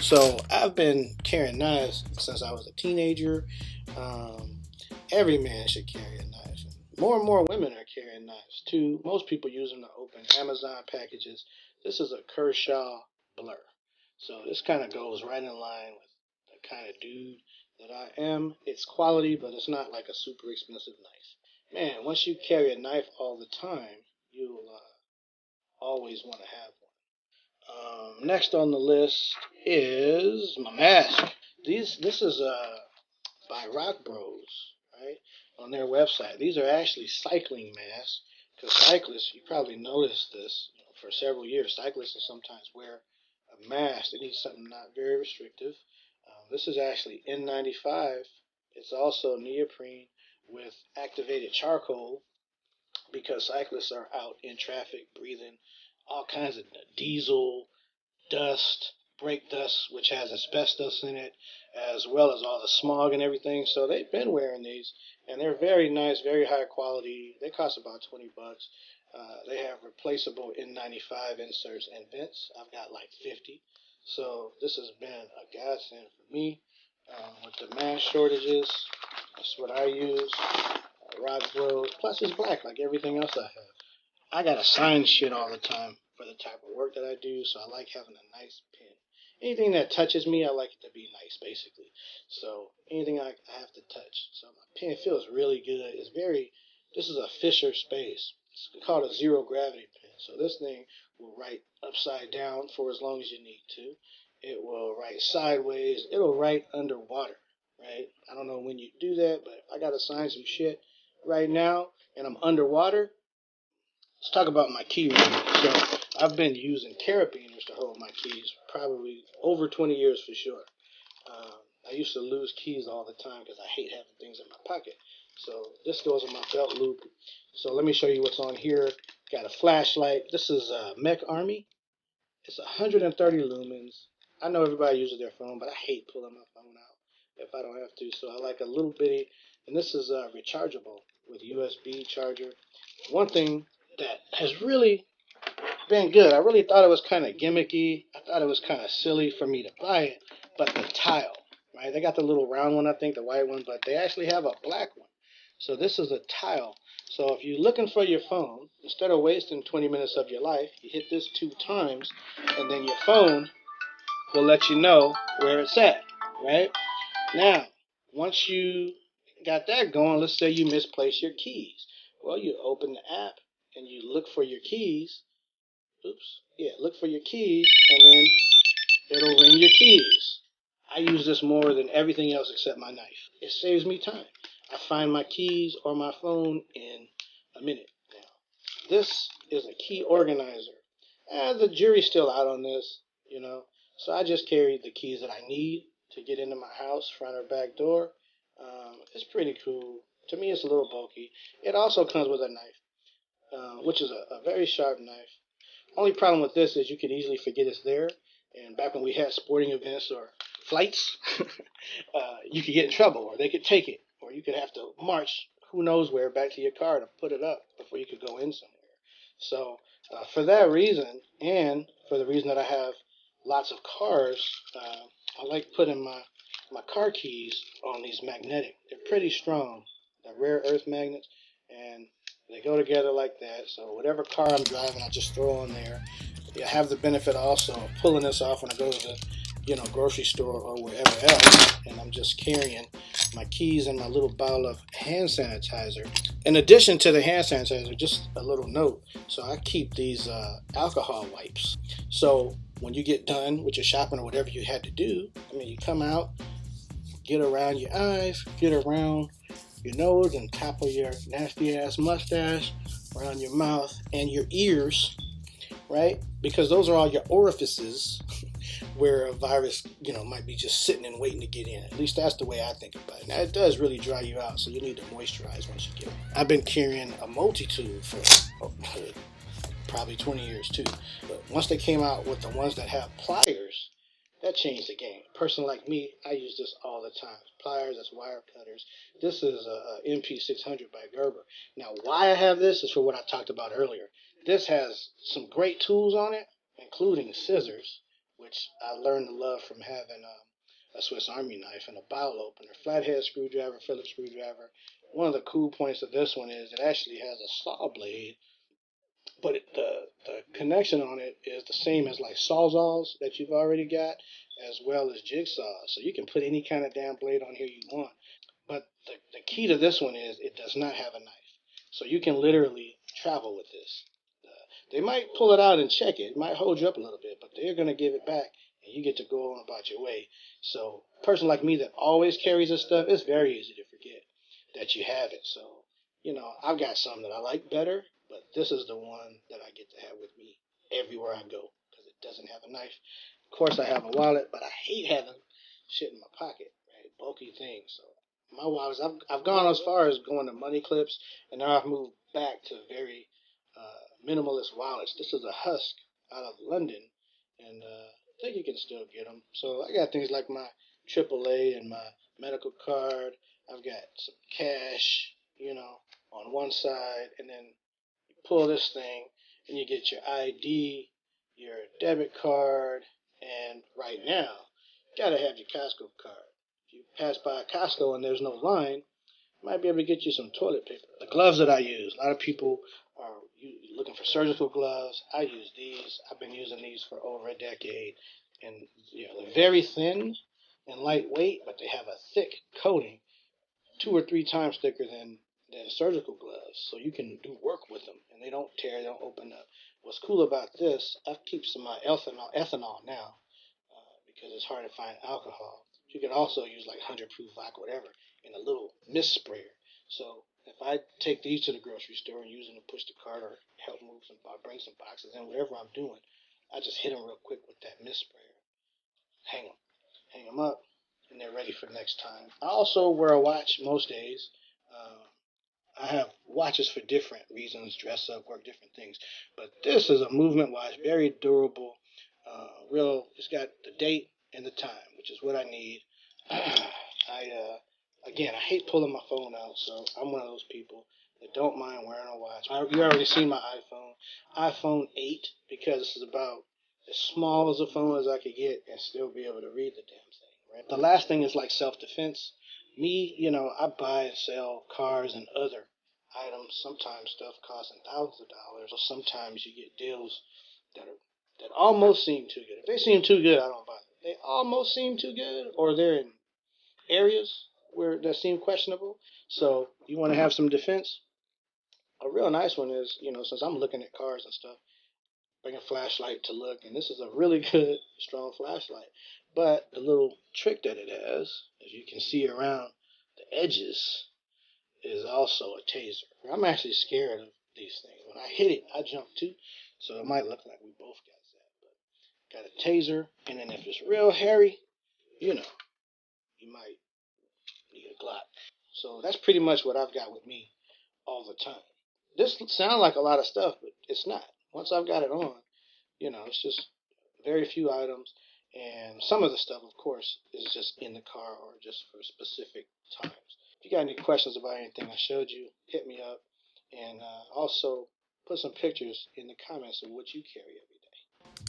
So I've been carrying knives since I was a teenager. Um, every man should carry a knife. More and more women are carrying knives too. Most people use them to open Amazon packages. This is a Kershaw blur. So this kind of goes right in line with the kind of dude that I am. It's quality, but it's not like a super expensive knife. Man, once you carry a knife all the time, you'll always want to have one. Next on the list is my mask. This is by Rock Bros, right? On their website. These are actually cycling masks because cyclists, you probably noticed this for several years. Cyclists will sometimes wear a mask. They need something not very restrictive. This is actually N95. It's also neoprene with activated charcoal because cyclists are out in traffic breathing all kinds of diesel, dust, brake dust, which has asbestos in it, as well as all the smog and everything. So they've been wearing these, and they're very nice, very high quality. They cost about $20. They have replaceable N95 inserts and vents. I've got like 50. So this has been a godsend for me. With the mask shortages, that's what I use. Rock Bros. Plus, it's black like everything else I have. I gotta sign shit all the time for the type of work that I do, so I like having a nice pen. Anything that touches me, I like it to be nice, basically. So anything I have to touch. So my pen feels really good. It's very. This is a Fisher Space. It's called a zero gravity pen. So this thing will write upside down for as long as you need to. It will write sideways. It'll write underwater. Right? I don't know when you do that, but if I gotta sign some shit right now and I'm underwater, let's talk about my key ring. So I've been using carabiners to hold my keys probably over 20 years for sure. I used to lose keys all the time because I hate having things in my pocket. So this goes in my belt loop. So let me show you what's on here. Got a flashlight. This is Mech Army. It's 130 lumens. I know everybody uses their phone, but I hate pulling my phone out if I don't have to. So I like a little bitty, and this is rechargeable with USB charger. One thing that has really been good. I really thought it was kind of gimmicky. I thought it was kind of silly for me to buy it, but the tile, right? They got the little round one, I think, the white one, but they actually have a black one. So this is a tile. So if you're looking for your phone, instead of wasting 20 minutes of your life, you hit this 2 times, and then your phone will let you know where it's at, right? Now, once you got that going, let's say you misplace your keys. Well, you open the app and you look for your keys. Oops. Yeah, look for your keys, and then it'll ring your keys. I use this more than everything else except my knife. It saves me time. I find my keys or my phone in a minute now. This is a key organizer. The jury's still out on this, you know. So I just carry the keys that I need to get into my house, front or back door. It's pretty cool. To me, it's a little bulky. It also comes with a knife, which is a very sharp knife. Only problem with this is you could easily forget it's there. And back when we had sporting events or flights, you could get in trouble, or they could take it, or you could have to march who knows where back to your car to put it up before you could go in somewhere. So for that reason, and for the reason that I have lots of cars, I like putting my car keys on these magnetic. They're pretty strong. They're rare earth magnets, and they go together like that. So whatever car I'm driving, I just throw on there. I have the benefit also of pulling this off when I go to the grocery store or wherever else, and I'm just carrying my keys and my little bottle of hand sanitizer. In addition to the hand sanitizer, just a little note. So I keep these alcohol wipes. So when you get done with your shopping or whatever you had to do, I mean, you come out, get around your eyes, get around your nose and top of your nasty ass mustache, around your mouth and your ears, right? Because those are all your orifices where a virus, might be just sitting and waiting to get in. At least that's the way I think about it. Now, it does really dry you out, so you need to moisturize once you get it. I've been carrying a multi-tool for probably 20 years too. But once they came out with the ones that have pliers, that changed the game. A person like me, I use this all the time. Pliers, that's wire cutters. This is a MP600 by Gerber. Now, why I have this is for what I talked about earlier. This has some great tools on it, including scissors. which I learned to love from having a Swiss Army knife and a bowel opener, flathead screwdriver, Phillips screwdriver. One of the cool points of this one is it actually has a saw blade, but the connection on it is the same as like sawzalls that you've already got, as well as jigsaws. So you can put any kind of damn blade on here you want. But the key to this one is it does not have a knife. So you can literally travel with this. They might pull it out and check it. It might hold you up a little bit, but they're going to give it back and you get to go on about your way. So a person like me that always carries this stuff, it's very easy to forget that you have it. So, I've got some that I like better, but this is the one that I get to have with me everywhere I go because it doesn't have a knife. Of course, I have a wallet, but I hate having shit in my pocket, right? Bulky things. So my wallets, I've gone as far as going to money clips, and now I've moved back to very minimalist wallets. This is a Husk out of London, and I think you can still get them. So I got things like my AAA and my medical card. I've got some cash, on one side, and then you pull this thing, and you get your ID, your debit card, and right now, you gotta have your Costco card. If you pass by a Costco and there's no line, might be able to get you some toilet paper. The gloves that I use, a lot of people are looking for surgical gloves. I use these. I've been using these for over a decade, and they're very thin and lightweight, but they have a thick coating, 2 or 3 times thicker than surgical gloves. So you can do work with them, and they don't tear, they don't open up. What's cool about this, I keep some of my ethanol now, because it's hard to find alcohol. You can also use like 100 proof vodka, whatever, in a little mist sprayer. So if I take these to the grocery store and use them to push the cart or help move some, bring some boxes in, whatever I'm doing, I just hit them real quick with that mist sprayer. Hang them up, and they're ready for next time. I also wear a watch most days. I have watches for different reasons, dress up, work, different things. But this is a movement watch, very durable, it's got the date and the time, which is what I need. Again, I hate pulling my phone out, so I'm one of those people that don't mind wearing a watch. You already seen my iPhone 8, because this is about as small as a phone as I could get and still be able to read the damn thing, right? The last thing is like self-defense. Me, I buy and sell cars and other items. Sometimes stuff costing thousands of dollars, or sometimes you get deals that almost seem too good. If they seem too good, I don't buy them. They almost seem too good, or they're in areas where that seem questionable. So you want to have some defense. A real nice one is, since I'm looking at cars and stuff, bring a flashlight to look, and this is a really good, strong flashlight. But the little trick that it has, as you can see around the edges, is also a taser. I'm actually scared of these things. When I hit it, I jump too, so it might look like we both got that. But got a taser, and then if it's real hairy, you know, you might need a Glock. So that's pretty much what I've got with me all the time. This sounds like a lot of stuff, but it's not. Once I've got it on, it's just very few items, and some of the stuff, of course, is just in the car or just for specific times. If you got any questions about anything I showed you, hit me up, and also put some pictures in the comments of what you carry every day.